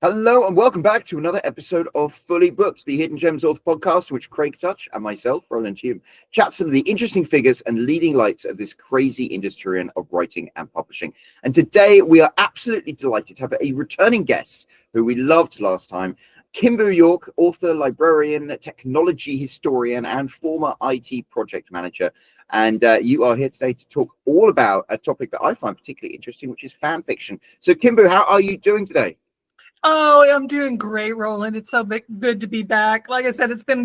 Hello and welcome back to another episode of Fully Booked, the Hidden Gems Author podcast, which Craig Touch and myself, Roland Hume, chat some of the interesting figures and leading lights of this crazy industry of writing and publishing. And today we are absolutely delighted to have a returning guest who we loved last time, KimBoo York, author, librarian, technology historian, and former IT project manager. And you are here today to talk all about a topic that I find particularly interesting, which is fan fiction. So KimBoo, how are you doing today? Oh, I'm doing great, Roland. It's so good to be back. Like I said, it's been,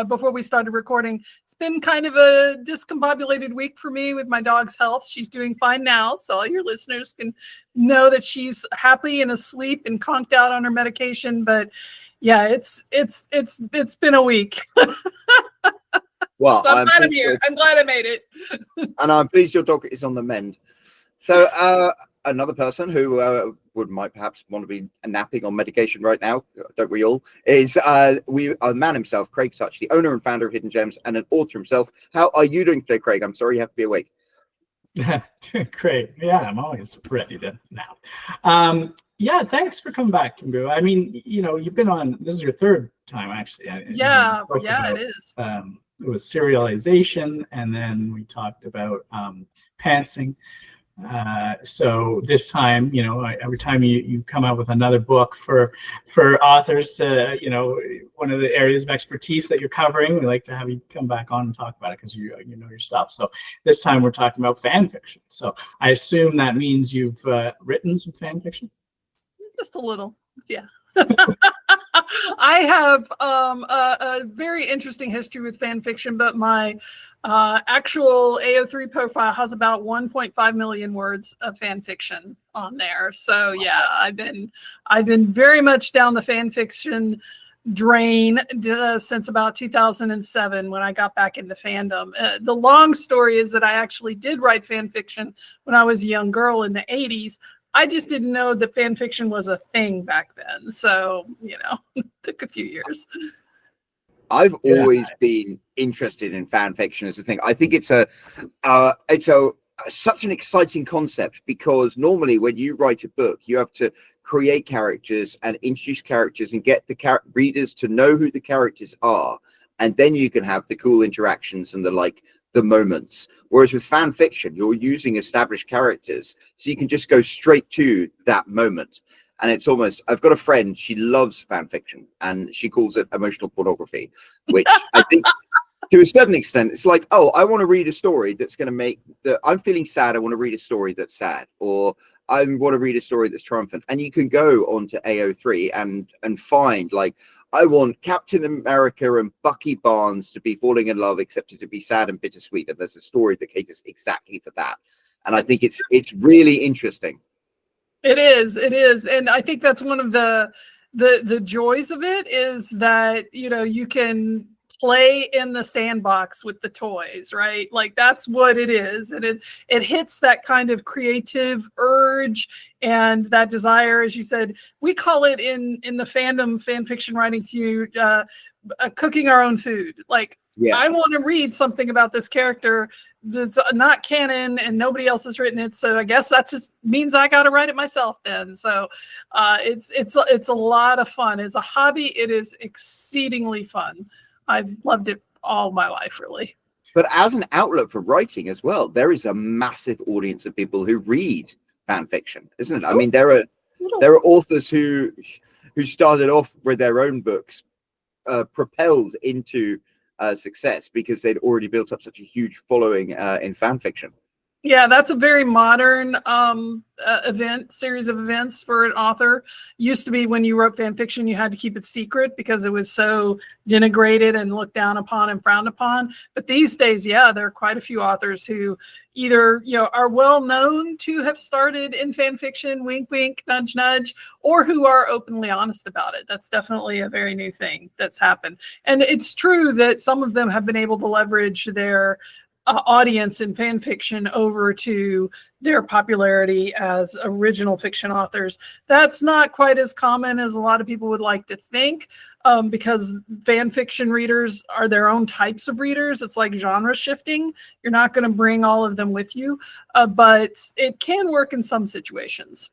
before we started recording, it's been kind of a discombobulated week for me with my dog's health. She's doing fine now, so all your listeners can know that she's happy and asleep and conked out on her medication. But yeah, it's been a week. Well, so I'm glad I'm here. I'm glad I made it. And I'm pleased your dog is on the mend. So another person who might perhaps want to be napping on medication right now, don't we all, is a man himself, Craig Touch, the owner and founder of Hidden Gems and an author himself. How are you doing today, Craig? I'm sorry you have to be awake. Great. Yeah, I'm always ready to nap. Yeah, thanks for coming back, KimBoo. I mean, you've been on, this is your third time, actually. Yeah, it is. It was serialization, and then we talked about pantsing. So this time, every time you come out with another book for authors, one of the areas of expertise that you're covering, we like to have you come back on and talk about it because you know your stuff. So this time we're talking about fan fiction. So I assume that means you've written some fan fiction? Just a little, yeah. I have a very interesting history with fan fiction, but my actual AO3 profile has about 1.5 million words of fan fiction on there. So yeah, I've been very much down the fan fiction drain since about 2007 when I got back into fandom. The long story is that I actually did write fan fiction when I was a young girl in the 80s. I just didn't know that fan fiction was a thing back then. So, it took a few years. I've always been interested in fan fiction as a thing. I think it's such an exciting concept because normally when you write a book, you have to create characters and introduce characters and get the readers to know who the characters are. And then you can have the cool interactions and the moments. Whereas with fan fiction, you're using established characters, so you can just go straight to that moment. And it's almost, I've got a friend, she loves fan fiction and she calls it emotional pornography, which I think to a certain extent, it's like, oh, I want to read a story that's going to make I'm feeling sad. I want to read a story that's sad, or I want to read a story that's triumphant. And you can go onto AO3 and find I want Captain America and Bucky Barnes to be falling in love, except to be sad and bittersweet. And there's a story that caters exactly for that. And I think it's really interesting. It is. And I think that's one of the joys of it is that, you can play in the sandbox with the toys, right? That's what it is. And it hits that kind of creative urge and that desire, as you said. We call it in the fandom fan fiction writing cooking our own food. I want to read something about this character that's not canon and nobody else has written it. So I guess that just means I got to write it myself then. So it's a lot of fun. As a hobby, it is exceedingly fun. I've loved it all my life, really. But as an outlet for writing as well, there is a massive audience of people who read fan fiction, isn't it? I mean, there are authors who started off with their own books, propelled into success because they'd already built up such a huge following in fan fiction. Yeah, that's a very modern series of events for an author. Used to be when you wrote fan fiction, you had to keep it secret because it was so denigrated and looked down upon and frowned upon. But these days, there are quite a few authors who either are well known to have started in fan fiction, wink, wink, nudge, nudge, or who are openly honest about it. That's definitely a very new thing that's happened. And it's true that some of them have been able to leverage their audience in fan fiction over to their popularity as original fiction authors. That's not quite as common as a lot of people would like to think, because fan fiction readers are their own types of readers. It's like genre shifting. You're not going to bring all of them with you, but it can work in some situations.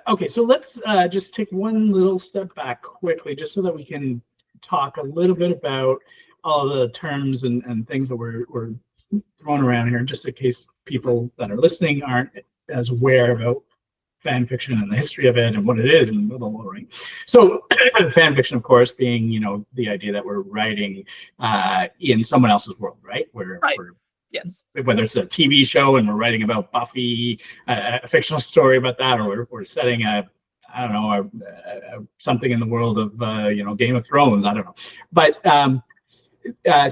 Okay, so let's just take one little step back quickly, just so that we can talk a little bit about all the terms and things that we're throwing around here, just in case people that are listening aren't as aware about fan fiction and the history of it and what it is and blah, blah, blah, right? So fan fiction, of course, being, you know, the idea that we're writing in someone else's world, right? We're Yes. Whether it's a TV show and we're writing about Buffy, a fictional story about that, or we're setting something in the world of Game of Thrones. I don't know, but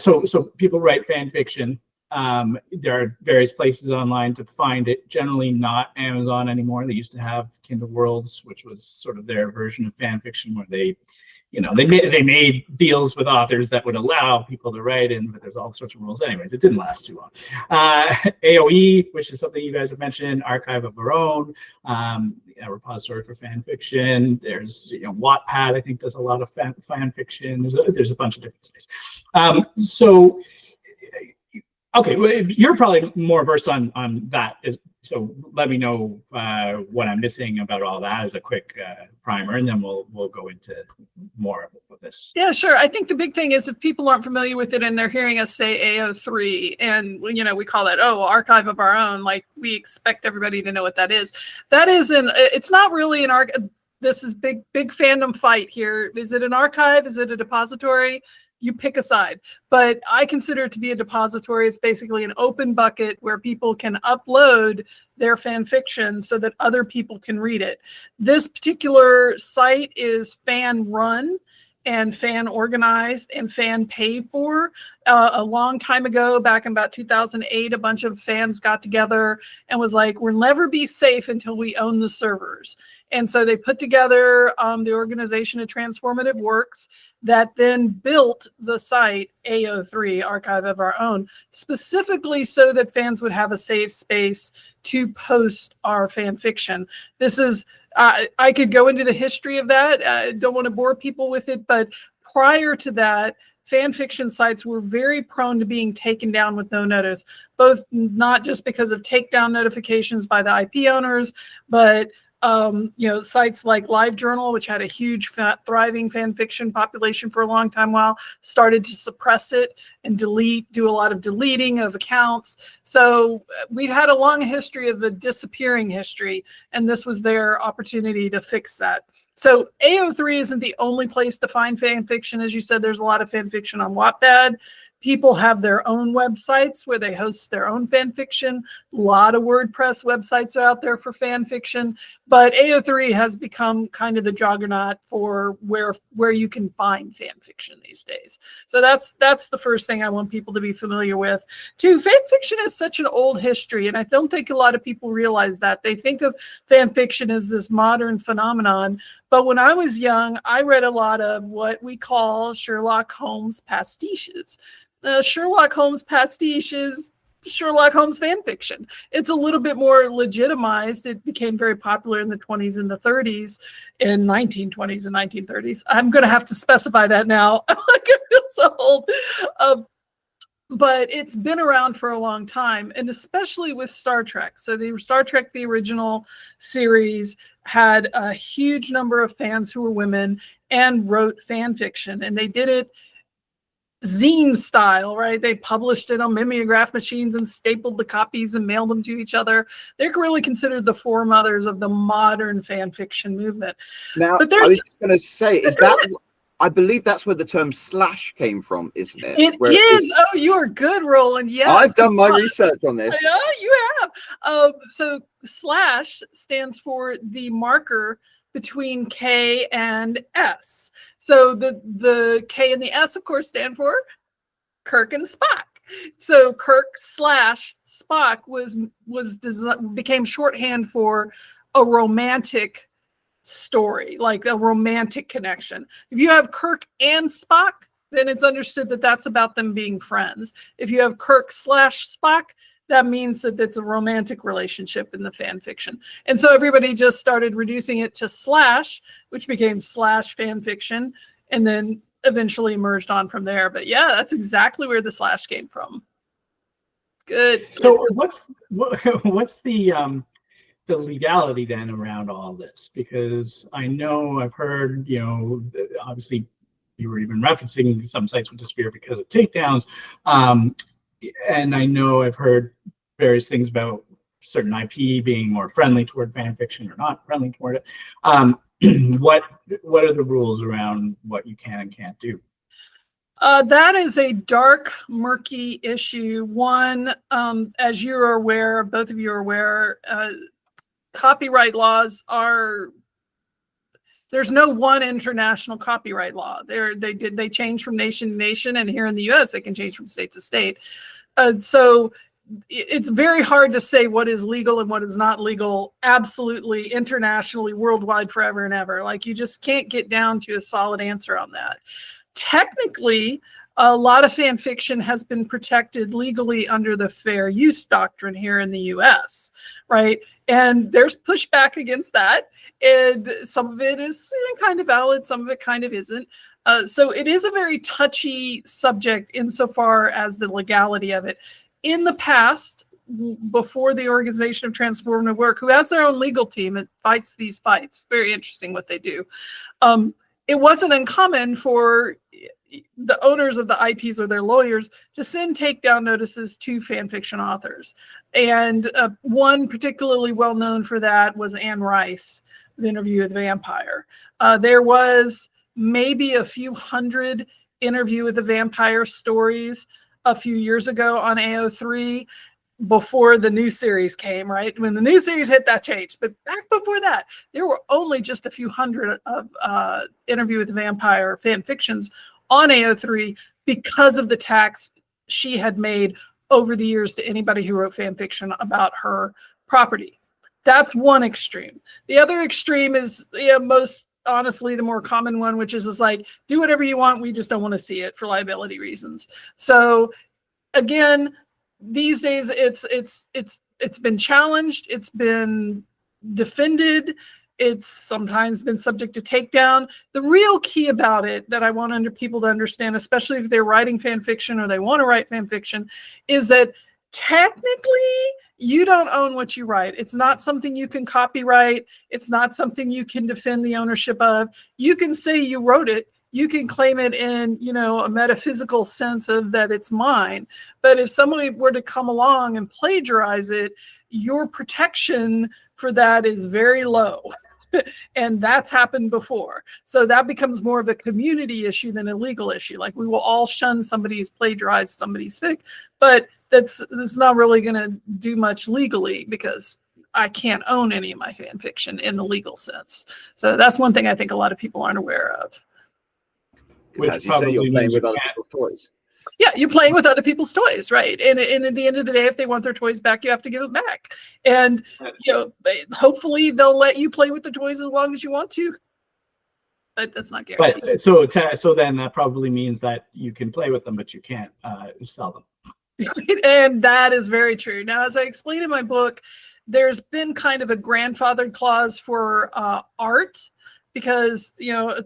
so people write fan fiction. There are various places online to find it. Generally, not Amazon anymore. They used to have Kindle Worlds, which was sort of their version of fan fiction, where they made deals with authors that would allow people to write in, but there's all sorts of rules. Anyways, it didn't last too long. AOE, which is something you guys have mentioned, Archive of Our Own, a repository for fan fiction. There's Wattpad, I think, does a lot of fan fiction. There's a bunch of different sites. Okay, well, you're probably more versed on that. So let me know what I'm missing about all that as a quick primer, and then we'll go into more of this. Yeah, sure. I think the big thing is if people aren't familiar with it and they're hearing us say AO3, and we call it Archive of Our Own, like we expect everybody to know what that is. That is it's not really an archive. This is big fandom fight here. Is it an archive? Is it a depository? You pick a side, but I consider it to be a depository. It's basically an open bucket where people can upload their fan fiction so that other people can read it. This particular site is fan run and fan organized and fan paid for. A long time ago, back in about 2008, a bunch of fans got together and was like, we'll never be safe until we own the servers. And so they put together the organization of Transformative Works that then built the site AO3, Archive of Our Own, specifically so that fans would have a safe space to post our fan fiction. This is, I could go into the history of that. I don't want to bore people with it, but prior to that, fan fiction sites were very prone to being taken down with no notice, both not just because of takedown notifications by the IP owners, but sites like LiveJournal, which had a huge thriving fan fiction population for a long time, started to suppress it and do a lot of deleting of accounts. So we've had a long history of a disappearing history, and this was their opportunity to fix that. So AO3 isn't the only place to find fan fiction. As you said, there's a lot of fan fiction on Wattpad. People have their own websites where they host their own fan fiction. A lot of WordPress websites are out there for fan fiction, but AO3 has become kind of the juggernaut for where you can find fan fiction these days. So that's the first thing I want people to be familiar with. Two, fan fiction is such an old history, and I don't think a lot of people realize that. They think of fan fiction as this modern phenomenon, but when I was young, I read a lot of what we call Sherlock Holmes pastiches. Sherlock Holmes pastiche is Sherlock Holmes fan fiction. It's a little bit more legitimized. It became very popular in the 20s and the 30s, in 1920s and 1930s. I'm going to have to specify that now. I feel so old. But it's been around for a long time, and especially with Star Trek. So the Star Trek, the original series, had a huge number of fans who were women and wrote fan fiction, and they did it zine style, right? They published it on mimeograph machines and stapled the copies and mailed them to each other. They're really considered the foremothers of the modern fan fiction movement. Now, but I was just going to say, I believe that's where the term slash came from, isn't it? It is. Oh, you are good, Roland. Yes. I've done my research on this. Yeah, you have. So slash stands for the marker between K and S. So the K and the S, of course, stand for Kirk and Spock. So Kirk / Spock became shorthand for a romantic story, like a romantic connection. If you have Kirk and Spock, then it's understood that that's about them being friends. If you have Kirk / Spock, that means that it's a romantic relationship in the fan fiction. And so everybody just started reducing it to slash, which became slash fan fiction, and then eventually merged on from there. But yeah, that's exactly where the slash came from. Good. So what's the the legality then around all this? Because I know I've heard, obviously you were even referencing some sites would disappear because of takedowns. And I know I've heard various things about certain IP being more friendly toward fan fiction or not friendly toward it. What are the rules around what you can and can't do? That is a dark, murky issue. One, as you're aware, both of you are aware, copyright laws are, there's no one international copyright law. They change from nation to nation, and here in the US, they can change from state to state. So it's very hard to say what is legal and what is not legal, absolutely, internationally, worldwide, forever and ever. Like, you just can't get down to a solid answer on that. Technically, a lot of fan fiction has been protected legally under the fair use doctrine here in the US, right? And there's pushback against that. And some of it is kind of valid, some of it kind of isn't. So it is a very touchy subject insofar as the legality of it. In the past, before the Organization of Transformative Work, who has their own legal team that fights these fights, very interesting what they do, it wasn't uncommon for the owners of the IPs or their lawyers to send takedown notices to fan fiction authors. And one particularly well known for that was Anne Rice, the Interview with the Vampire. There was maybe a few hundred Interview with the Vampire stories a few years ago on AO3 before the new series came, right? When the new series hit, that changed. But back before that, there were only just a few hundred of Interview with the Vampire fan fictions on AO3 because of the tax she had made over the years to anybody who wrote fan fiction about her property. That's one extreme. The other extreme is most honestly the more common one, which is like, do whatever you want, we just don't want to see it for liability reasons. So again, these days it's been challenged, it's been defended, it's sometimes been subject to takedown. The real key about it that I want people to understand, especially if they're writing fan fiction or they want to write fan fiction, is that technically you don't own what you write. It's not something you can copyright. It's not something you can defend the ownership of. You can say you wrote it. You can claim it in, a metaphysical sense of that it's mine. But if somebody were to come along and plagiarize it, your protection for that is very low. And that's happened before. So that becomes more of a community issue than a legal issue. Like, we will all shun somebody who's plagiarized somebody's fic, but that's not really going to do much legally because I can't own any of my fan fiction in the legal sense. So that's one thing I think a lot of people aren't aware of. As you say, you're playing with other people's toys. Yeah, you're playing with other people's toys, right? And at the end of the day, if they want their toys back, you have to give it back. And hopefully they'll let you play with the toys as long as you want to. But that's not guaranteed. But so then that probably means that you can play with them, but you can't sell them. And that is very true. Now, as I explained in my book, there's been kind of a grandfathered clause for art. Because,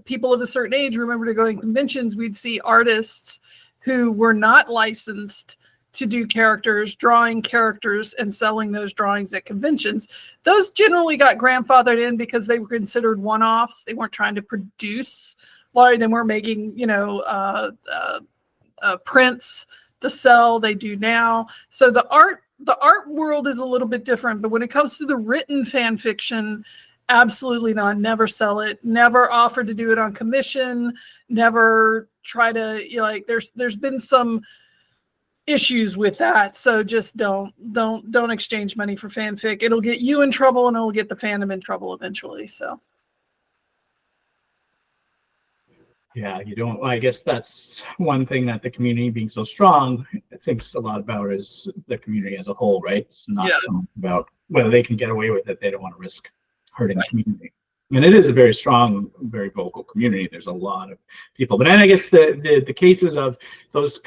people of a certain age remember to go in conventions, we'd see artists who were not licensed to do characters, drawing characters and selling those drawings at conventions. Those generally got grandfathered in because they were considered one-offs. They weren't trying to produce, they weren't making, prints to sell. They do now. So the art world is a little bit different. But when it comes to the written fan fiction, absolutely not. Never sell it. Never offer to do it on commission. Never try to there's been some issues with that. So just don't exchange money for fanfic. It'll get you in trouble and it'll get the fandom in trouble eventually. So yeah, you don't. I guess that's one thing that the community being so strong thinks a lot about is the community as a whole, right? It's not so much about whether they can get away with it. They don't want to risk hurting the community. And it is a very strong, very vocal community. There's a lot of people. But then I guess the cases of those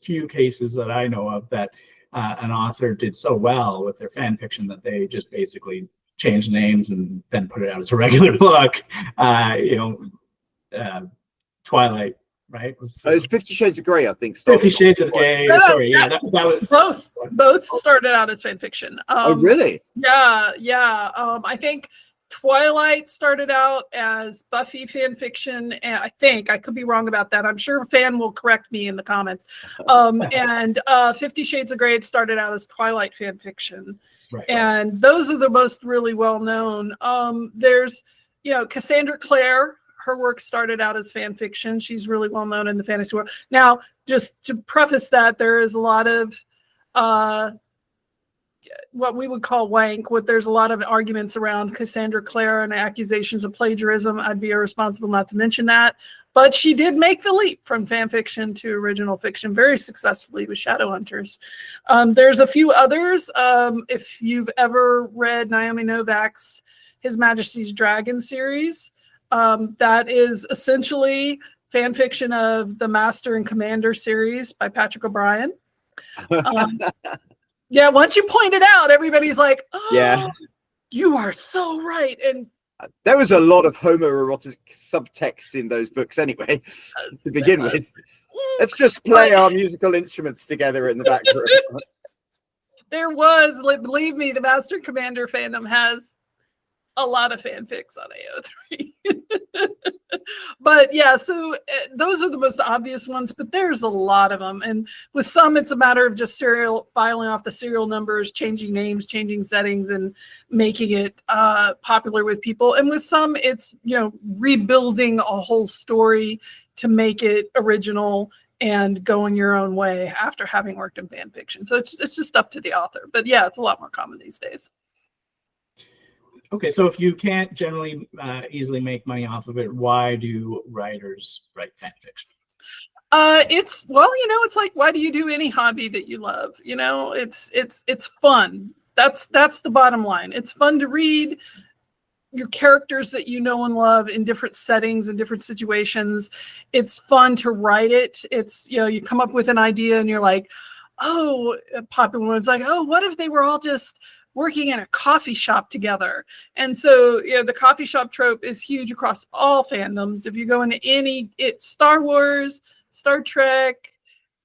few cases that I know of that an author did so well with their fan fiction that they just basically changed names and then put it out as a regular book. Twilight right? Oh, it's 50 Shades of Grey, I think. 50 Shades of Grey. No, Sorry, yeah, that was both started out as fan fiction. Oh, really? Yeah. I think Twilight started out as Buffy fan fiction, and I could be wrong about that. I'm sure Fan will correct me in the comments. And 50 Shades of Grey started out as Twilight fan fiction. right. And those are the most really well known. There's, Cassandra Clare. Her work started out as fan fiction. She's really well known in the fantasy world. Now, just to preface that, there is a lot of what we would call wank. There's a lot of arguments around Cassandra Clare and accusations of plagiarism. I'd be irresponsible not to mention that. But she did make the leap from fan fiction to original fiction very successfully with Shadowhunters. There's a few others. If you've ever read Naomi Novak's His Majesty's Dragon series, that is essentially fan fiction of the Master and Commander series by Patrick O'Brien. Yeah, once you point it out, everybody's like, "Oh, Yeah. You are so right." And there was a lot of homoerotic subtext in those books anyway, to begin with. Let's just play our musical instruments together in the background. There was, believe me, the Master and Commander fandom has a lot of fanfics on AO3. But yeah, so those are the most obvious ones, but there's a lot of them. And with some, it's a matter of just filing off the serial numbers, changing names, changing settings, and making it popular with people. And with some, it's, rebuilding a whole story to make it original and going your own way after having worked in fan fiction. So it's just up to the author. But yeah, it's a lot more common these days. Okay, so if you can't generally easily make money off of it, why do writers write fan fiction? It's like, why do you do any hobby that you love? It's fun. That's the bottom line. It's fun to read your characters that you know and love in different settings and different situations. It's fun to write it. It's, you come up with an idea and you're like, oh, a popular one's like, oh, what if they were all just working in a coffee shop together? And so, the coffee shop trope is huge across all fandoms. If you go into Star Wars, Star Trek,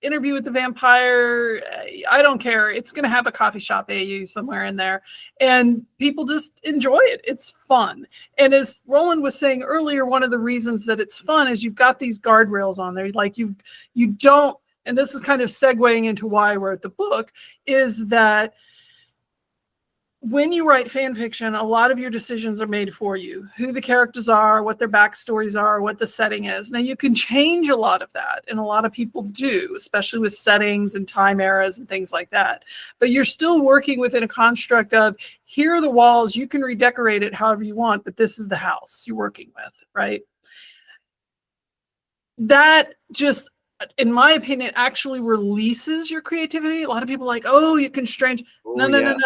Interview with the Vampire, I don't care. It's going to have a coffee shop AU somewhere in there. And people just enjoy it. It's fun. And as Roland was saying earlier, one of the reasons that it's fun is you've got these guardrails on there. Like you don't, and this is kind of segueing into why I wrote the book, is that when you write fan fiction, a lot of your decisions are made for you. Who the characters are, what their backstories are, what the setting is. Now, you can change a lot of that, and a lot of people do, especially with settings and time eras and things like that. But you're still working within a construct of, here are the walls, you can redecorate it however you want, but this is the house you're working with, right? That just, in my opinion, actually releases your creativity. A lot of people are like, oh, you can strange. No.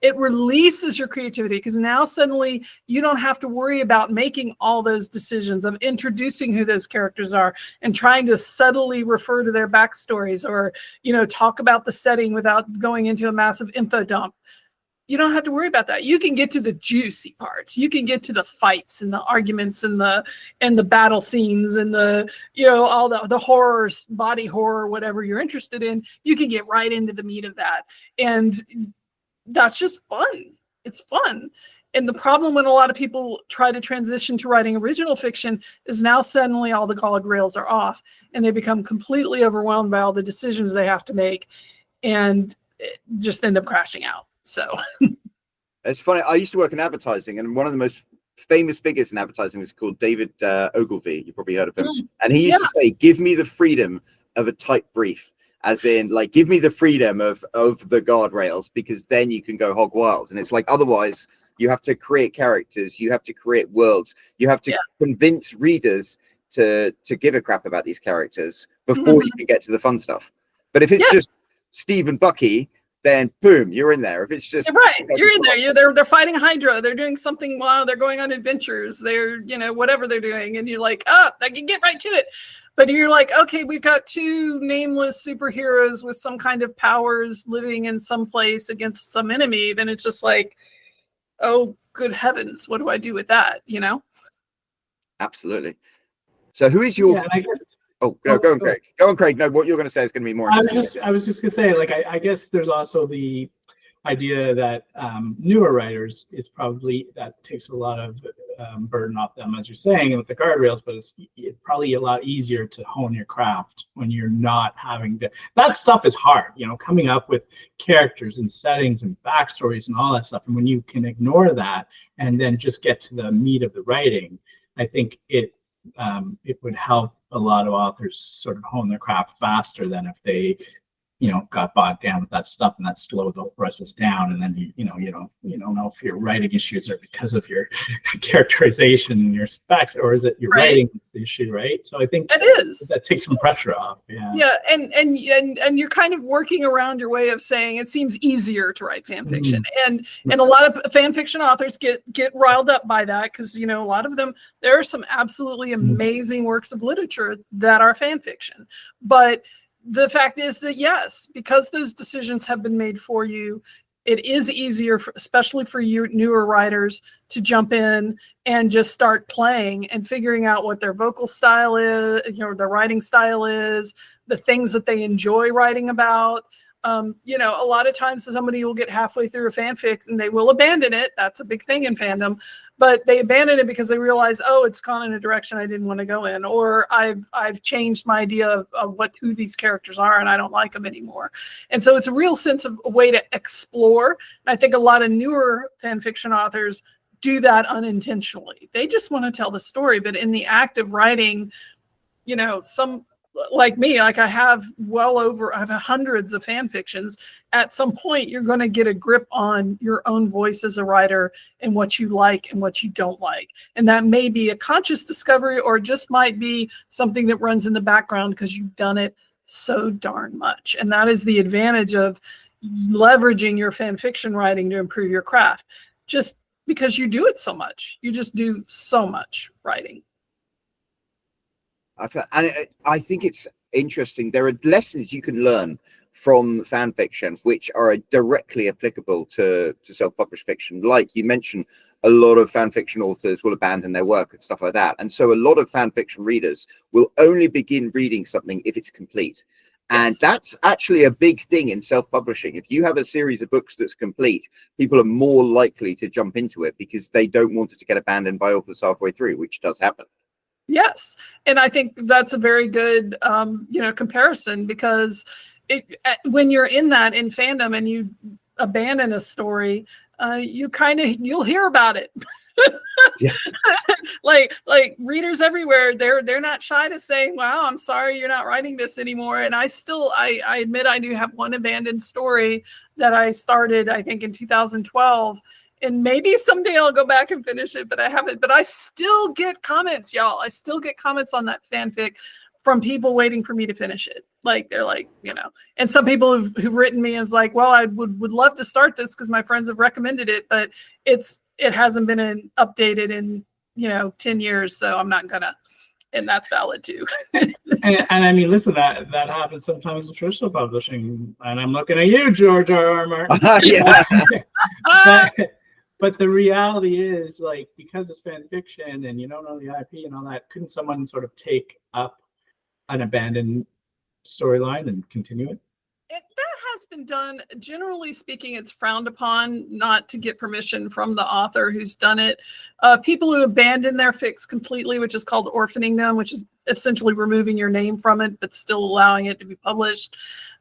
It releases your creativity, because now suddenly you don't have to worry about making all those decisions of introducing who those characters are and trying to subtly refer to their backstories or, talk about the setting without going into a massive info dump. You don't have to worry about that. You can get to the juicy parts. You can get to the fights and the arguments and the battle scenes and the, all the horrors, body horror, whatever you're interested in. You can get right into the meat of that. And that's just fun. It's fun. And the problem when a lot of people try to transition to writing original fiction is now suddenly all the guardrails are off and they become completely overwhelmed by all the decisions they have to make and just end up crashing out. So it's funny. I used to work in advertising, and one of the most famous figures in advertising was called David Ogilvy. You probably heard of him. And he used to say, give me the freedom of a tight brief. As in, like, give me the freedom of the guardrails, because then you can go hog wild. And it's like, otherwise, you have to create characters, you have to create worlds, you have to convince readers to give a crap about these characters before you can get to the fun stuff. But if it's just Steve and Bucky, then boom, you're in there. If it's just you're in there. They're fighting Hydra. They're doing something while they're going on adventures. They're whatever they're doing, and you're like, I can get right to it. But you're like, okay, we've got two nameless superheroes with some kind of powers living in some place against some enemy. Then it's just like, oh, good heavens, what do I do with that? Absolutely. So who is your... I guess Oh, no, go on, Craig. Go on, Craig. No, what you're going to say is going to be more interesting. I was just going to say, like, I guess there's also the idea that newer writers, it's probably, that takes a lot of burden off them, as you're saying, with the guardrails, but it's probably a lot easier to hone your craft when you're not having to, that stuff is hard, you know, coming up with characters and settings and backstories and all that stuff. And when you can ignore that and then just get to the meat of the writing, I think it would help a lot of authors sort of hone their craft faster than if they, you know, got bogged down with that stuff, and that slowed the process down. And then you don't know if your writing issues are because of your characterization and your specs, or is it your writing that's the issue, right? So I think that takes some pressure off. Yeah, and you're kind of working around your way of saying it seems easier to write fan fiction, and a lot of fan fiction authors get riled up by that, because, you know, a lot of them, there are some absolutely amazing works of literature that are fan fiction, but the fact is that, yes, because those decisions have been made for you, it is easier, especially for you newer writers, to jump in and just start playing and figuring out what their vocal style is, you know, their writing style is, the things that they enjoy writing about. You know, a lot of times somebody will get halfway through a fanfic and they will abandon it. That's a big thing in fandom, but they abandon it because they realize, oh, it's gone in a direction I didn't want to go in, or I've changed my idea of who these characters are and I don't like them anymore. And so it's a real sense of a way to explore. And I think a lot of newer fan fiction authors do that unintentionally. They just want to tell the story, but in the act of writing, you know, some, like me, like I have hundreds of fan fictions. At some point, you're going to get a grip on your own voice as a writer and what you like and what you don't like. And that may be a conscious discovery, or just might be something that runs in the background because you've done it so darn much. And that is the advantage of leveraging your fan fiction writing to improve your craft. Just because you do it so much, you just do so much writing. I think it's interesting. There are lessons you can learn from fan fiction which are directly applicable to self-published fiction. Like you mentioned, a lot of fan fiction authors will abandon their work and stuff like that. And so a lot of fan fiction readers will only begin reading something if it's complete. And that's actually a big thing in self-publishing. If you have a series of books that's complete, people are more likely to jump into it because they don't want it to get abandoned by authors halfway through, which does happen. Yes. And I think that's a very good, you know, comparison, because when you're in fandom and you abandon a story, you'll hear about it. Yeah. like readers everywhere, they're not shy to say, wow, I'm sorry you're not writing this anymore. And I admit I do have one abandoned story that I started, I think, in 2012. And maybe someday I'll go back and finish it, but I haven't. But I still get comments, y'all. I still get comments on that fanfic from people waiting for me to finish it. Like, they're like, you know, and some people who've written me is like, well, I would love to start this because my friends have recommended it, but it hasn't been updated in, you know, 10 years. So I'm not gonna, and that's valid too. and I mean, listen, that happens sometimes with traditional publishing, and I'm looking at you, George R.R. Martin. Yeah. But the reality is, like, because it's fan fiction and you don't know the IP and all that, couldn't someone sort of take up an abandoned storyline and continue it? That has been done. Generally speaking, it's frowned upon not to get permission from the author who's done it. People who abandon their fics completely, which is called orphaning them, which is essentially removing your name from it, but still allowing it to be published.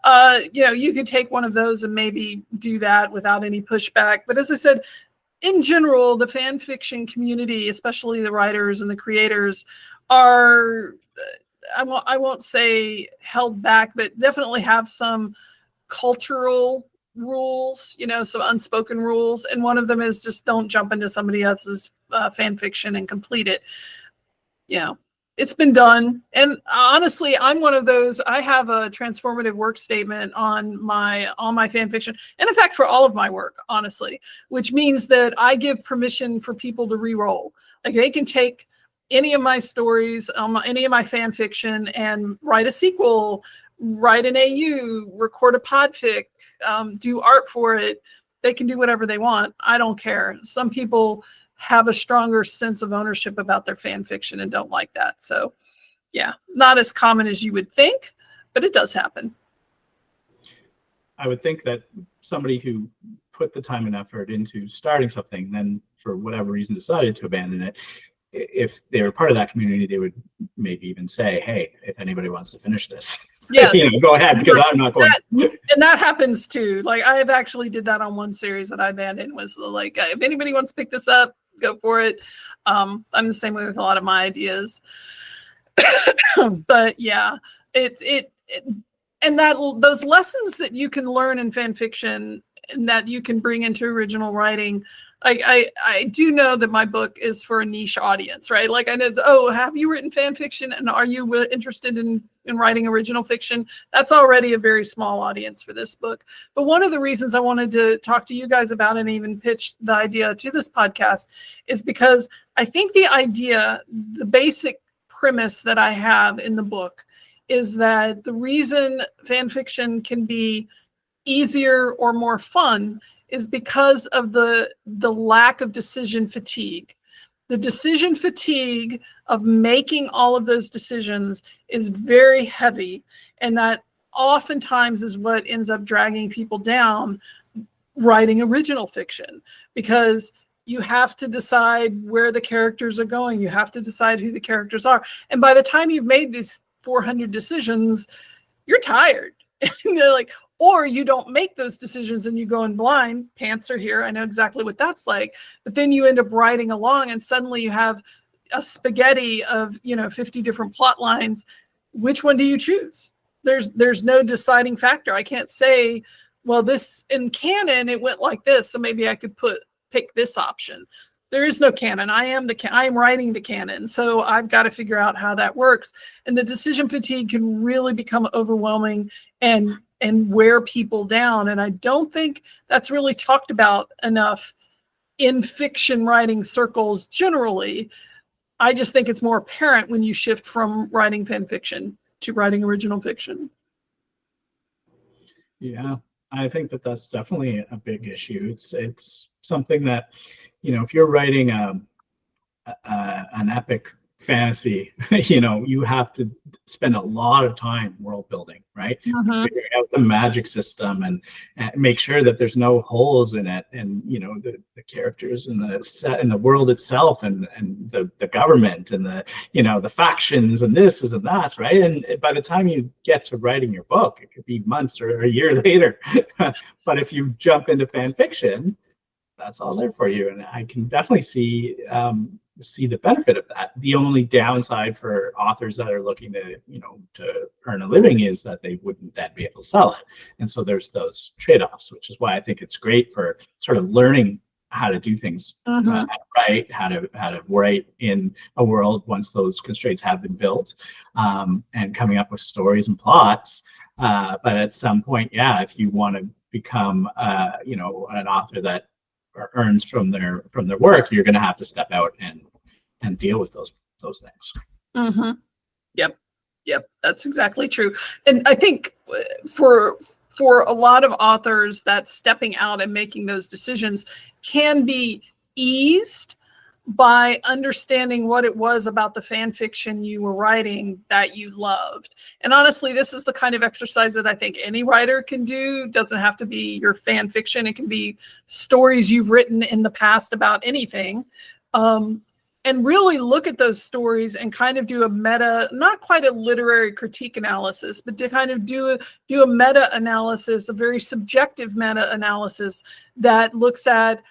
You know, you could take one of those and maybe do that without any pushback. But as I said, in general, the fan fiction community, especially the writers and the creators, are, I won't say held back, but definitely have some cultural rules, you know, some unspoken rules. And one of them is just don't jump into somebody else's fan fiction and complete it. You know, it's been done. And honestly, I'm one of those. I have a transformative work statement on my fan fiction, and in fact for all of my work, honestly, which means that I give permission for people to re-roll. Like, they can take any of my stories, any of my fan fiction, and write a sequel, write an AU, record a podfic, do art for it. They can do whatever they want. I don't care. Some people have a stronger sense of ownership about their fan fiction and don't like that. So, Yeah, not as common as you would think, but it does happen. I would think that somebody who put the time and effort into starting something, then for whatever reason decided to abandon it, if they were part of that community, they would maybe even say, hey, if anybody wants to finish this, yes. Go ahead, because I'm not going. And that happens too. Like I have actually did that on one series that I abandoned, was like, if anybody wants to pick this up, go for it. I'm the same way with a lot of my ideas. But yeah, and those lessons that you can learn in fan fiction and that you can bring into original writing, I do know that my book is for a niche audience, right? Like I know, have you written fan fiction, and are you interested in writing original fiction? That's already a very small audience for this book. But one of the reasons I wanted to talk to you guys about and even pitch the idea to this podcast is because I think the basic premise that I have in the book is that the reason fan fiction can be easier or more fun is because of the lack of decision fatigue. The decision fatigue of making all of those decisions is very heavy, and that oftentimes is what ends up dragging people down writing original fiction, because you have to decide where the characters are going. You have to decide who the characters are. And by the time you've made these 400 decisions, you're tired. And they're like, or you don't make those decisions and you go in blind. Pants are here. I know exactly what that's like. But then you end up writing along and suddenly you have a spaghetti of, 50 different plot lines. Which one do you choose? There's no deciding factor. I can't say, well, this in canon, it went like this, so maybe I could pick this option. There is no canon. I am writing the canon. So I've got to figure out how that works. And the decision fatigue can really become overwhelming and wear people down. And I don't think that's really talked about enough in fiction writing circles generally. I just think it's more apparent when you shift from writing fan fiction to writing original fiction. Yeah, I think that's definitely a big issue. It's something that, if you're writing an epic fantasy, you have to spend a lot of time world building, right? Figuring out the magic system and make sure that there's no holes in it, and the characters and the set and the world itself and the government and the factions and this and that, right? And by the time you get to writing your book, it could be months or a year later. But if you jump into fan fiction, that's all there for you. And I can definitely see the benefit of that. The only downside for authors that are looking to earn a living is that they wouldn't then be able to sell it. And so there's those trade-offs, which is why I think it's great for sort of learning how to do things right, how to write in a world once those constraints have been built, and coming up with stories and plots. But at some point, if you want to become an author that earns from their work, you're going to have to step out and deal with those things. Yep, that's exactly true. And I think for a lot of authors, that stepping out and making those decisions can be eased by understanding what it was about the fan fiction you were writing that you loved. And honestly, this is the kind of exercise that I think any writer can do. It doesn't have to be your fan fiction. It can be stories you've written in the past about anything. And really look at those stories and kind of do a meta, not quite a literary critique analysis, but to kind of do a meta analysis, a very subjective meta analysis that looks at,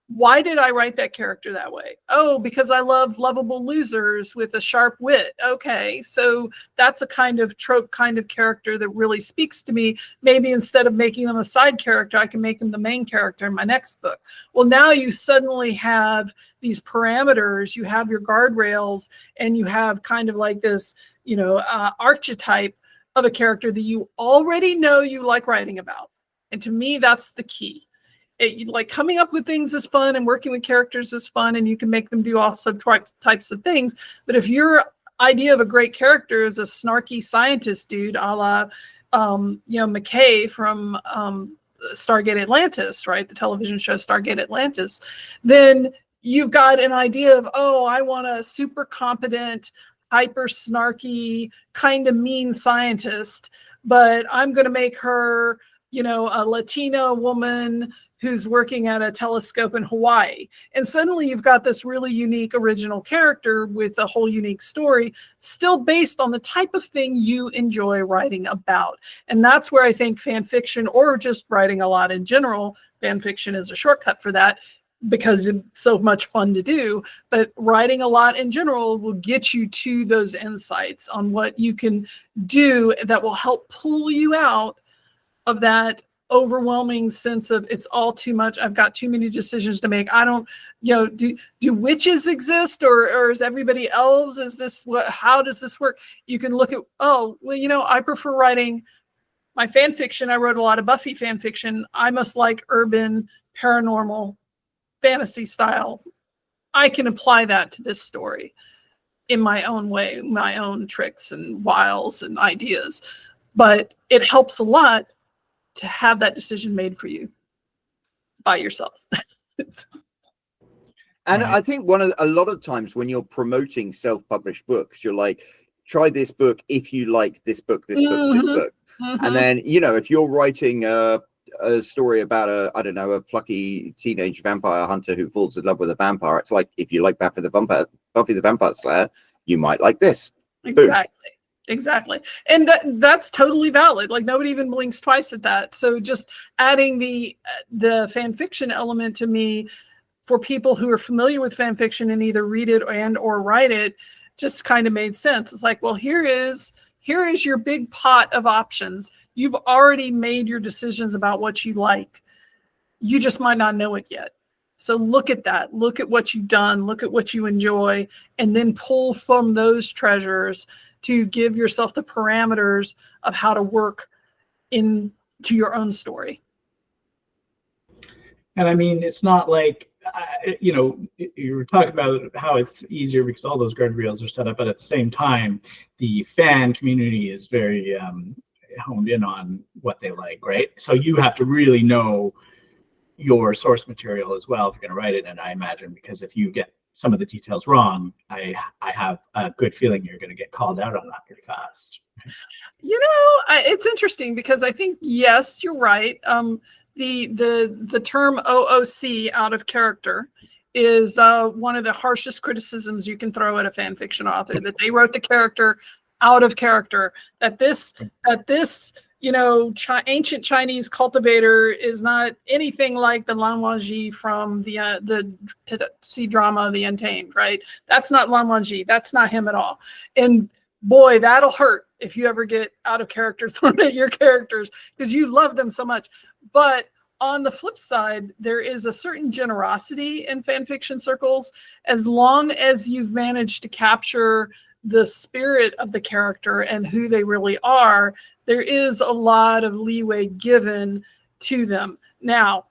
why did I write that character that way? Oh, because I love lovable losers with a sharp wit. Okay, so that's a kind of trope kind of character that really speaks to me. Maybe instead of making them a side character, I can make them the main character in my next book. Well, now you suddenly have these parameters, you have your guardrails, and you have kind of like this, archetype of a character that you already know you like writing about. And to me, that's the key. Like coming up with things is fun and working with characters is fun, and you can make them do all types of things. But if your idea of a great character is a snarky scientist dude, a la, McKay from Stargate Atlantis, right? The television show Stargate Atlantis, then you've got an idea of, I want a super competent hyper snarky, kind of mean scientist, but I'm going to make her, you know, a Latina woman who's working at a telescope in Hawaii. And suddenly you've got this really unique original character with a whole unique story, still based on the type of thing you enjoy writing about. And that's where I think fan fiction, or just writing a lot in general, fan fiction is a shortcut for that because it's so much fun to do. But writing a lot in general will get you to those insights on what you can do that will help pull you out of that overwhelming sense of it's all too much. I've got too many decisions to make. I don't, you know, do witches exist, or is everybody elves? Is this how does this work? You can look at, oh, well, you know, I prefer writing my fan fiction. I wrote a lot of Buffy fan fiction. I must like urban, paranormal, fantasy style. I can apply that to this story in my own way, my own tricks and wiles and ideas. But it helps a lot to have that decision made for you by yourself. And I think a lot of times when you're promoting self-published books, you're like, try this book if you like this book, this book, this book. And then, you know, if you're writing a story about a plucky teenage vampire hunter who falls in love with a vampire, it's like, if you like Buffy the Vampire Slayer, you might like this. Exactly. Boom. Exactly. And that's totally valid. Like, nobody even blinks twice at that. So just adding the fan fiction element to me, for people who are familiar with fan fiction and either read it and or write it, just kind of made sense. It's like, well, here is your big pot of options. You've already made your decisions about what you like. You just might not know it yet. So look at that. Look at what you've done. Look at what you enjoy, and then pull from those treasures to give yourself the parameters of how to work into your own story. And I mean, it's not like, you know, you were talking about how it's easier because all those guardrails are set up, but at the same time, the fan community is very honed in on what they like, right? So you have to really know your source material as well if you're going to write it. And I imagine, because if you get some of the details wrong, I have a good feeling you're going to get called out on that pretty fast. You know, it's interesting because I think, yes, you're right. The term OOC, out of character, is one of the harshest criticisms you can throw at a fan fiction author, that they wrote the character out of character, that this you know, ancient Chinese cultivator is not anything like the Lan Wangji from the sea drama The Untamed, right? That's not Lan Wangji. That's not him at all. And boy, that'll hurt if you ever get out of character thrown at your characters, because you love them so much. But on the flip side, there is a certain generosity in fan fiction circles. As long as you've managed to capture the spirit of the character and who they really are, there is a lot of leeway given to them. Now,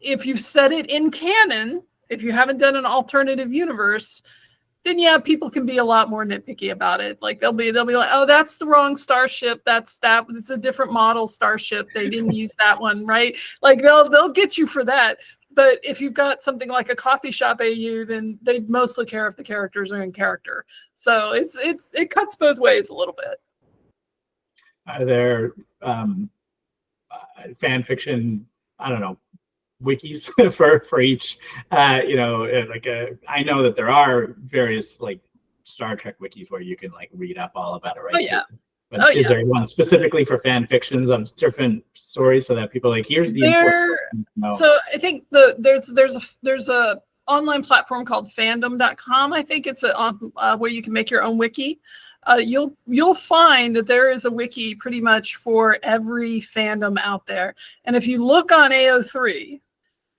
if you've set it in canon, if you haven't done an alternative universe, then yeah, people can be a lot more nitpicky about it. Like they'll be like, oh, that's the wrong starship. It's a different model starship. They didn't use that one, right? Like they'll get you for that. But if you've got something like a coffee shop AU, then they mostly care if the characters are in character. So it cuts both ways a little bit. Are there fan fiction, I don't know, wikis for each, you know, like I know that there are various like Star Trek wikis where you can like read up all about it, right? Oh yeah. But is there one specifically for fan fictions of different stories so that people like, here's the important stuff? So I think there's a online platform called fandom.com. I think it's where you can make your own wiki. You'll find that there is a wiki pretty much for every fandom out there. And if you look on AO3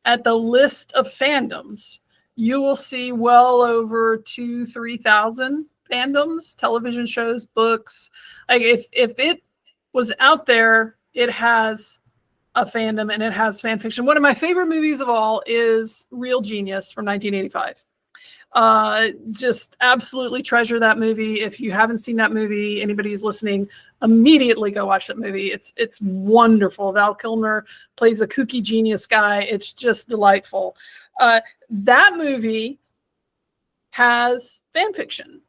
at the list of fandoms, you will see well over 2,000-3,000 fandoms, television shows, books. Like if it was out there, it has a fandom and it has fan fiction. One of my favorite movies of all is Real Genius from 1985. Just absolutely treasure that movie. If you haven't seen that movie, anybody who's listening, immediately go watch that movie. It's wonderful. Val Kilmer plays a kooky genius guy. It's just delightful. That movie has fan fiction.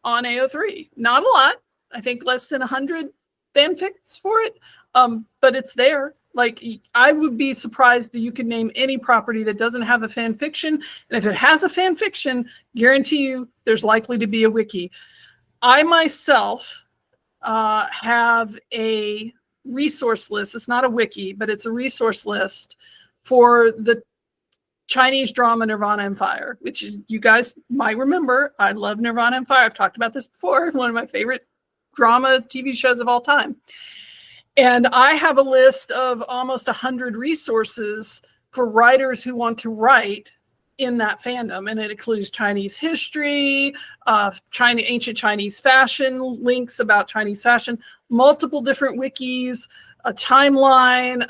on AO3. Not a lot. I think less than 100 fanfics for it, but it's there. Like, I would be surprised that you could name any property that doesn't have a fan fiction. And if it has a fan fiction, guarantee you there's likely to be a wiki. I myself have a resource list. It's not a wiki, but it's a resource list for the Chinese drama Nirvana and Fire, which is, you guys might remember, I love Nirvana and Fire. I've talked about this before. One of my favorite drama TV shows of all time. And I have a list of almost 100 resources for writers who want to write in that fandom. And it includes Chinese history, ancient Chinese fashion, links about Chinese fashion, multiple different wikis, a timeline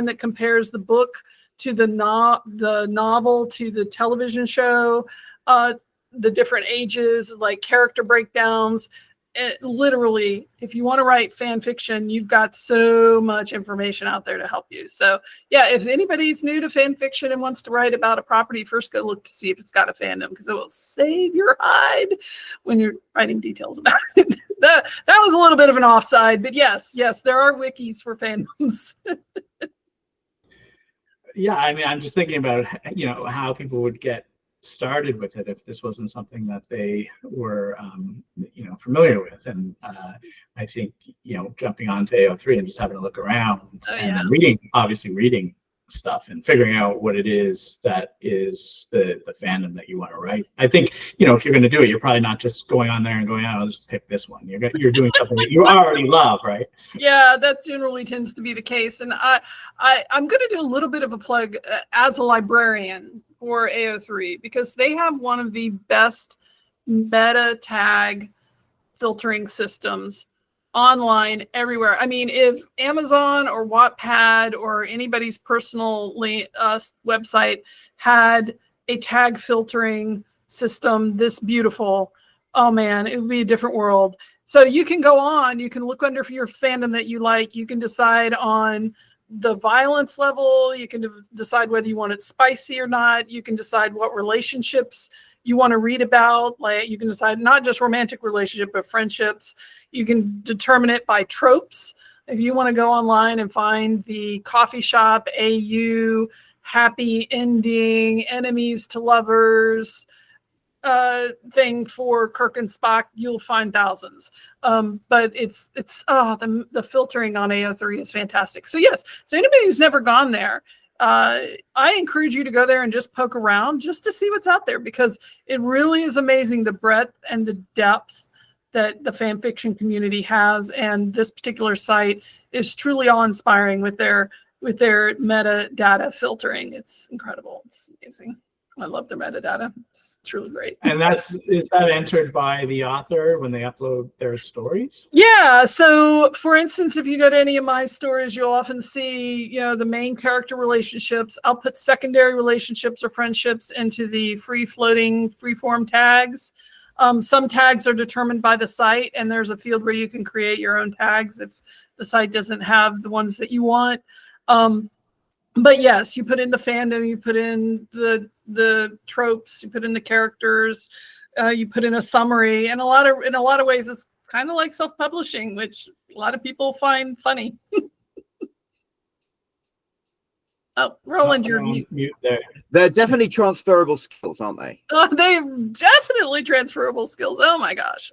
that compares the book to the novel to the television show, the different ages, like character breakdowns. Literally, if you want to write fan fiction, you've got so much information out there to help you. So yeah, if anybody's new to fan fiction and wants to write about a property, first go look to see if it's got a fandom, because it will save your hide when you're writing details about it. That was a little bit of an offside, but yes, there are wikis for fandoms. Yeah, I mean, I'm just thinking about, how people would get started with it if this wasn't something that they were familiar with. And I think jumping onto AO3 and just having a look around and then reading stuff and figuring out what it is that is the fandom that you want to write. I think if you're going to do it, you're probably not just going on there and going, I'll just pick this one. You're doing something that you already love, right? Yeah, that generally tends to be the case. And I'm going to do a little bit of a plug as a librarian for AO3, because they have one of the best meta tag filtering systems online everywhere. I mean, if Amazon or Wattpad or anybody's personal website had a tag filtering system this beautiful, oh man, it would be a different world. So you can go on, you can look under for your fandom that you like, you can decide on the violence level, you can decide whether you want it spicy or not, you can decide what relationships you want to read about, like you can decide not just romantic relationship, but friendships. You can determine it by tropes. If you want to go online and find the coffee shop AU happy ending, enemies to lovers thing for Kirk and Spock, you'll find thousands. But it's the filtering on AO3 is fantastic. So yes, so anybody who's never gone there, I encourage you to go there and just poke around just to see what's out there, because it really is amazing the breadth and the depth that the fan fiction community has. And this particular site is truly awe-inspiring with their metadata filtering. It's incredible. It's amazing. I love their metadata. It's truly great. And is that entered by the author when they upload their stories? Yeah. So for instance, if you go to any of my stories, you'll often see, the main character relationships. I'll put secondary relationships or friendships into the free-form tags. Some tags are determined by the site, and there's a field where you can create your own tags if the site doesn't have the ones that you want. But yes, you put in the fandom, you put in the tropes, you put in the characters, you put in a summary, and in a lot of ways, it's kind of like self-publishing, which a lot of people find funny. Oh, Roland, you're mute there. They're definitely transferable skills, aren't they? They're definitely transferable skills. Oh my gosh,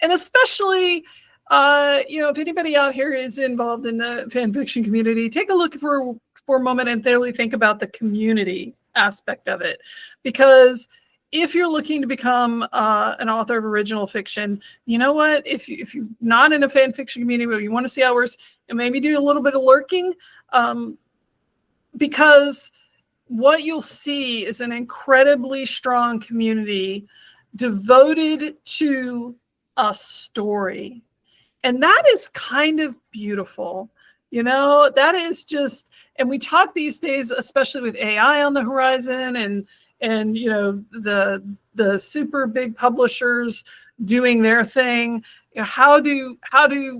and especially. If anybody out here is involved in the fan fiction community, take a look for a moment and thoroughly think about the community aspect of it. Because if you're looking to become an author of original fiction, you know what? If you're not in a fan fiction community, but you want to see how it works, and maybe do a little bit of lurking, because what you'll see is an incredibly strong community devoted to a story. And that is kind of beautiful. That is just, and we talk these days, especially with AI on the horizon and the super big publishers doing their thing. How do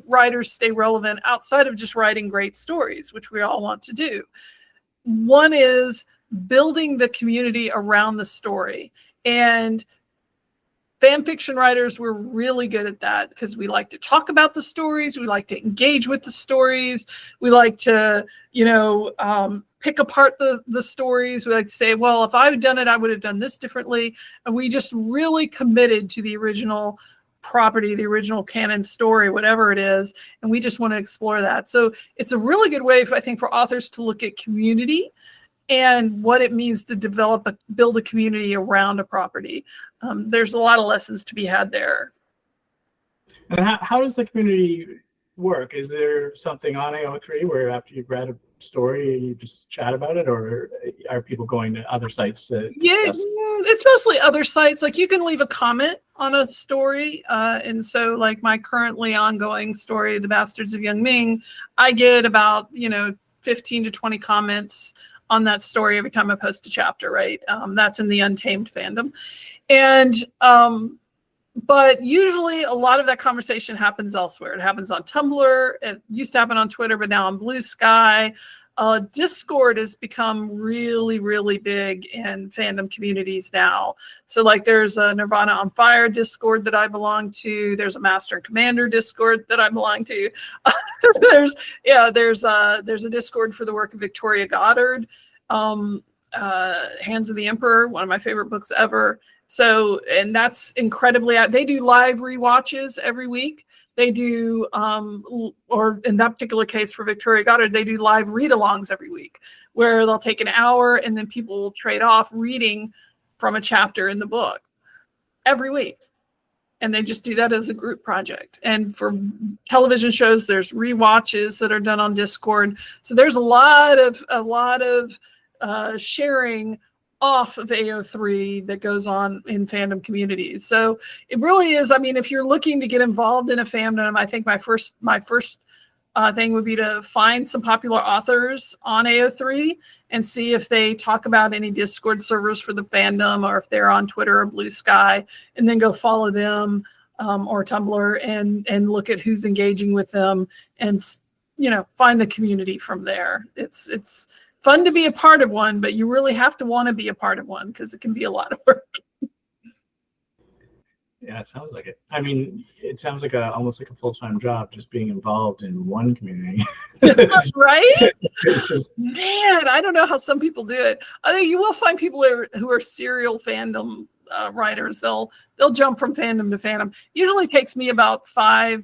writers stay relevant outside of just writing great stories, which we all want to do? One is building the community around the story. And fan fiction writers, we're really good at that because we like to talk about the stories. We like to engage with the stories. We like to, pick apart the stories. We like to say, well, if I had done it, I would have done this differently. And we just really committed to the original property, the original canon story, whatever it is. And we just want to explore that. So it's a really good way, I think, for authors to look at community and what it means to build a community around a property. There's a lot of lessons to be had there. And how does the community work? Is there something on AO3 where after you've read a story, you just chat about it, or are people going to other sites to discuss? It's mostly other sites. Like you can leave a comment on a story. And so like my currently ongoing story, The Bastards of Young Ming, I get about, 15 to 20 comments on that story every time I post a chapter, right? That's in the Untamed fandom. And, but usually a lot of that conversation happens elsewhere. It happens on Tumblr. It used to happen on Twitter, but now on Blue Sky. Discord has become really, really big in fandom communities now. So like there's a Nirvana on Fire Discord that I belong to. There's a Master and Commander Discord that I belong to. there's a Discord for the work of Victoria Goddard. Hands of the Emperor, one of my favorite books ever. So, and that's incredibly, they do live rewatches every week. They do, or in that particular case for Victoria Goddard, they do live read-alongs every week where they'll take an hour and then people will trade off reading from a chapter in the book every week. And they just do that as a group project. And for television shows, there's rewatches that are done on Discord. So there's a lot of sharing off of AO3 that goes on in fandom communities. So it really is, I mean, if you're looking to get involved in a fandom, I think my first thing would be to find some popular authors on AO3 and see if they talk about any Discord servers for the fandom, or if they're on Twitter or Blue Sky, and then go follow them or Tumblr and look at who's engaging with them and, find the community from there. It's fun to be a part of one, but you really have to want to be a part of one because it can be a lot of work. Yeah, it sounds like it. I mean, it sounds like almost like a full-time job, just being involved in one community. Right? Man, I don't know how some people do it. I think you will find people who are serial fandom writers. They'll jump from fandom to fandom. Usually takes me about 5+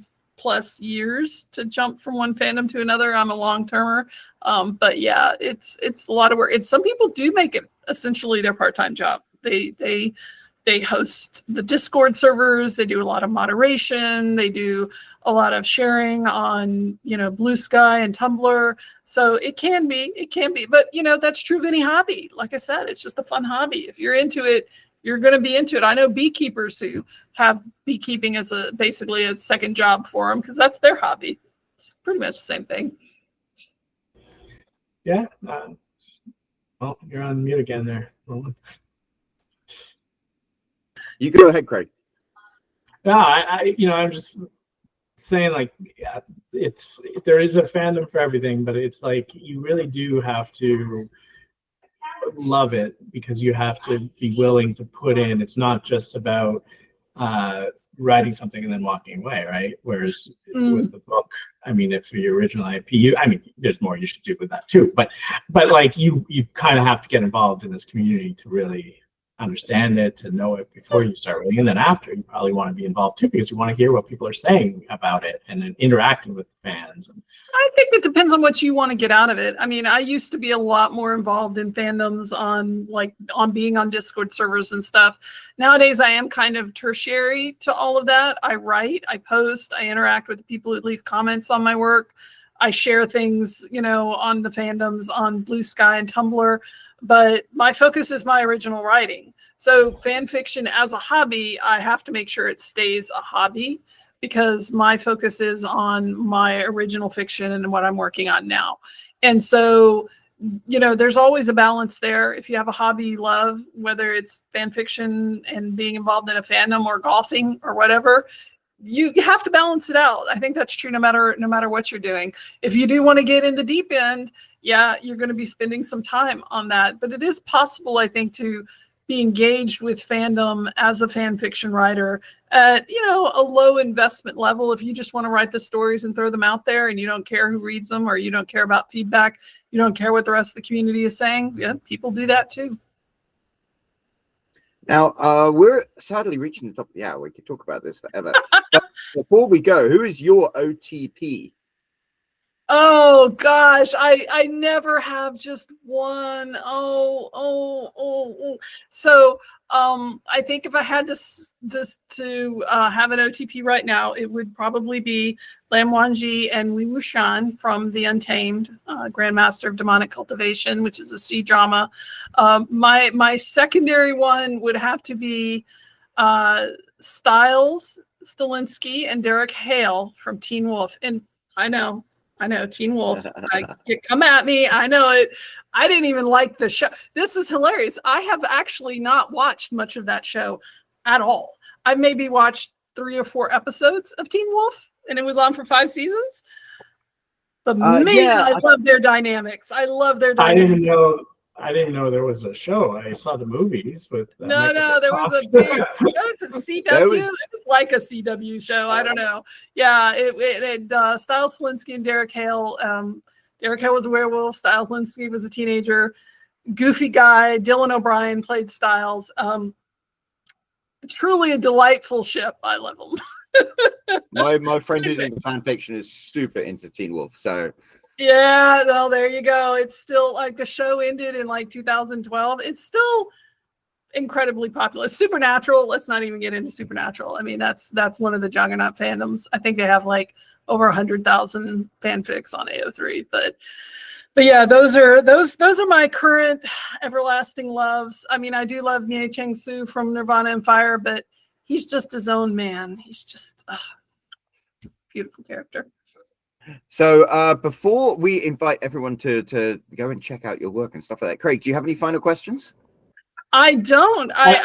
years to jump from one fandom to another. I'm a long-termer. But yeah, it's a lot of work. Some people do make it essentially their part-time job. They host the Discord servers. They do a lot of moderation. They do a lot of sharing on, Blue Sky and Tumblr. So it can be, but that's true of any hobby. Like I said, it's just a fun hobby. If you're into it, you're going to be into it. I know beekeepers who have beekeeping as basically a second job for them because that's their hobby. It's pretty much the same thing. Yeah. Well, you're on mute again there, Roland. You go ahead, Craig. No, I'm just saying, like, yeah, there is a fandom for everything, but it's like you really do have to love it because you have to be willing to put in. It's not just about writing something and then walking away, right? Whereas with the book, I mean, if your original IP, there's more you should do with that too. But like you kind of have to get involved in this community to really understand it, to know it before you start reading, and then after you probably want to be involved too because you want to hear what people are saying about it and then interacting with the fans. I think it depends on what you want to get out of it. I mean, I used to be a lot more involved in fandoms on being on Discord servers and stuff. Nowadays, I am kind of tertiary to all of that. I write, I post, I interact with the people who leave comments on my work. I share things, on the fandoms on Blue Sky and Tumblr. But my focus is my original writing. So fan fiction as a hobby, I have to make sure it stays a hobby because my focus is on my original fiction and what I'm working on now. And so, there's always a balance there. If you have a hobby you love, whether it's fan fiction and being involved in a fandom or golfing or whatever, you have to balance it out. I think that's true no matter what you're doing. If you do want to get in the deep end, yeah, you're going to be spending some time on that. But it is possible, I think, to be engaged with fandom as a fan fiction writer at, a low investment level. If you just want to write the stories and throw them out there and you don't care who reads them, or you don't care about feedback, you don't care what the rest of the community is saying, yeah, people do that too. Now, we're sadly reaching the top of the hour. We could talk about this forever. But before we go, who is your OTP? Oh gosh, I never have just one. So I think if I had to have an OTP right now, it would probably be Lam Wangji and Wei Wuxian from The Untamed, Grandmaster of Demonic Cultivation, which is a C drama. My secondary one would have to be Stiles Stilinski and Derek Hale from Teen Wolf. And I know, Teen Wolf. Come at me. I know it. I didn't even like the show. This is hilarious. I have actually not watched much of that show at all. I maybe watched 3 or 4 episodes of Teen Wolf, and it was on for 5 seasons. But man, I love their dynamics. I love their dynamics. I didn't know there was a show. I saw the movies with. No, there was a big. It was a CW. It was like a CW show. I don't know. Yeah, it Stiles Stilinski and Derek Hale. Derek Hale was a werewolf. Stiles Stilinski was a teenager. Goofy guy. Dylan O'Brien played Stiles. Truly a delightful ship. I love them. my friend who's into fan fiction is super into Teen Wolf, so. Yeah, well, there you go. It's still like the show ended in like 2012. It's still incredibly popular. Supernatural, let's not even get into Supernatural. I mean, that's one of the juggernaut fandoms. I think they have like over 100,000 fanfics on AO3. But yeah, those are my current everlasting loves. I mean, I do love Mie Chang Su from Nirvana and Fire, but he's just his own man. He's just beautiful character. So before we invite everyone to go and check out your work and stuff like that, Craig, do you have any final questions? I don't. I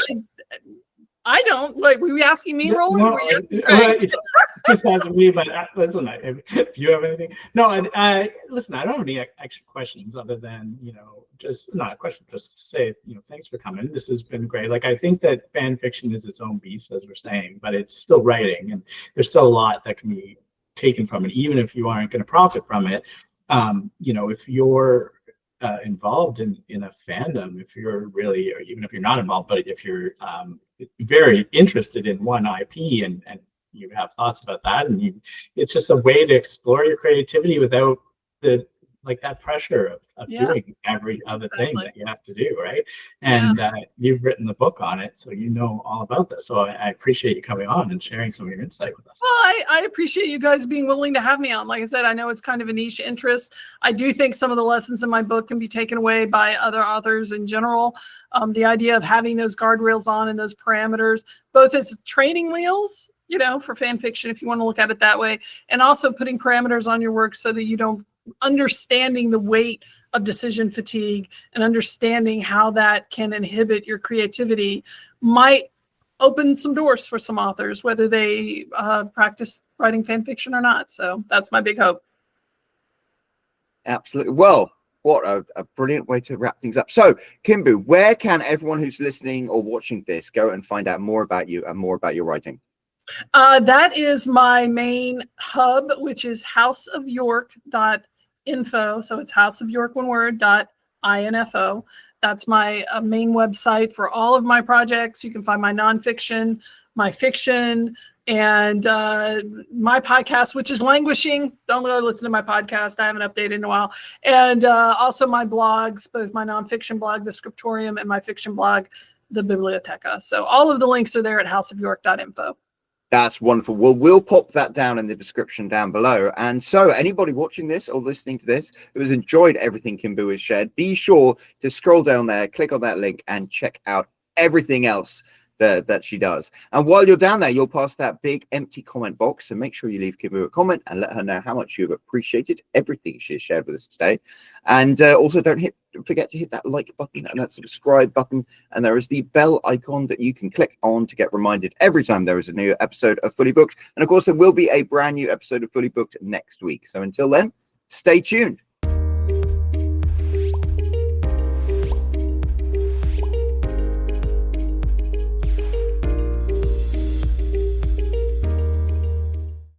don't. Wait, were you asking me, Roland? No, just asking me, but listen, if you have anything. No, listen, I don't have any extra questions other than, just not a question, just to say, thanks for coming. This has been great. Like, I think that fan fiction is its own beast, as we're saying, but it's still writing, and there's still a lot that can be taken from it, even if you aren't going to profit from it. If you're involved in a fandom, if you're really, or even if you're not involved, but if you're very interested in one IP and you have thoughts about that, and it's just a way to explore your creativity without that pressure of doing every other thing that you have to do, right? And you've written the book on it, so you know all about this. So I appreciate you coming on and sharing some of your insight with us. Well, I appreciate you guys being willing to have me on. Like I said, I know it's kind of a niche interest. I do think some of the lessons in my book can be taken away by other authors in general. The idea of having those guardrails on and those parameters, both as training wheels, for fan fiction, if you want to look at it that way, and also putting parameters on your work so that you don't understanding the weight of decision fatigue and understanding how that can inhibit your creativity might open some doors for some authors, whether they practice writing fan fiction or not. So that's my big hope. Absolutely. Well, what a brilliant way to wrap things up. So, KimBoo, where can everyone who's listening or watching this go and find out more about you and more about your writing? That is my main hub, which is houseofyork.info. So it's houseofyork, one word, .info. That's my main website for all of my projects. You can find my nonfiction, my fiction, and my podcast, which is languishing. Don't go listen to my podcast. I haven't updated in a while. And also my blogs, both my nonfiction blog, The Scriptorium, and my fiction blog, The Biblioteca. So all of the links are there at houseofyork.info. That's wonderful. Well, we'll pop that down in the description down below. And so anybody watching this or listening to this who has enjoyed everything KimBoo has shared, be sure to scroll down there, click on that link, and check out everything else that she does. And while you're down there, you'll pass that big empty comment box. So make sure you leave KimBoo a comment and let her know how much you've appreciated everything she has shared with us today. And also don't forget to hit that like button and that subscribe button. And there is the bell icon that you can click on to get reminded every time there is a new episode of Fully Booked. And of course, there will be a brand new episode of Fully Booked next week. So until then, stay tuned.